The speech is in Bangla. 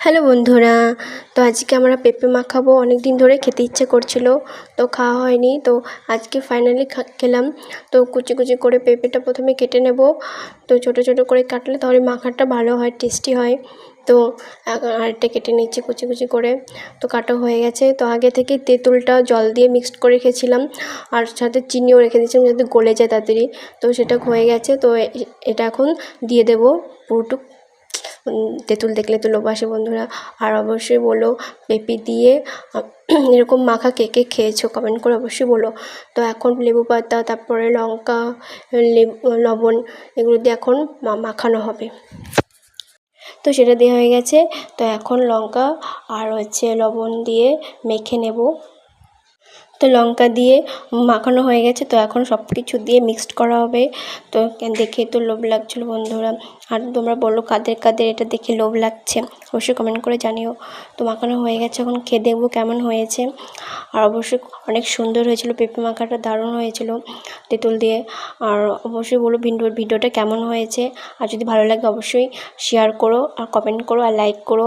হ্যালো বন্ধুরা, তো আজকে আমরা পেঁপে মাখাবো। অনেক দিন ধরে খেতে ইচ্ছে করছিল, তো খাওয়া হয়নি। তো আজকে ফাইনালি খেলাম। তো কুচি কুচি করে পেঁপেটা প্রথমে কেটে নেব। তো ছোটো ছোটো করে কাটলে তাহলে মাখাটা ভালো হয়, টেস্টি হয়। তো আরেকটা কেটে নিচ্ছি কুচি কুচি করে। তো কাটা হয়ে গেছে। তো আগে থেকে তেঁতুলটা জল দিয়ে মিক্সড করে রেখেছিলাম, আর সাথে চিনিও রেখে দিয়েছিলাম যাতে গলে যায় তাড়াতাড়ি। তো সেটা হয়ে গেছে। তো এটা এখন দিয়ে দেবো পুরোটুক। তেঁতুল দেখলে তো লোভ আসে বন্ধুরা। আর অবশ্যই বলো পেঁপে দিয়ে এরকম মাখা কে কে খেয়েছো, কমেন্ট করে অবশ্যই বলো। তো এখন লেবু পাতা, তারপরে লঙ্কা, লবণ, এগুলো দিয়ে এখন মাখানো হবে। তো সেটা দেওয়া হয়ে গেছে। তো এখন লঙ্কা আর লবণ দিয়ে মেখে নেব। তো লঙ্কা দিয়ে মাখানো হয়ে গেছে। তো এখন সব কিছু দিয়ে মিক্সড করা হবে। তো দেখে তো লোভ লাগছিলো বন্ধুরা। আর তোমরা বলো কাদের কাদের এটা দেখে লোভ লাগছে, অবশ্যই কমেন্ট করে জানিও। তো মাখানো হয়ে গেছে, এখন খেয়ে দেখবো কেমন হয়েছে। আর অবশ্যই অনেক সুন্দর হয়েছিল, পেঁপে মাখাটা দারুণ হয়েছিল তেঁতুল দিয়ে। আর অবশ্যই বলো ভিডিওটা কেমন হয়েছে। আর যদি ভালো লাগে অবশ্যই শেয়ার করো, আর কমেন্ট করো, আর লাইক করো।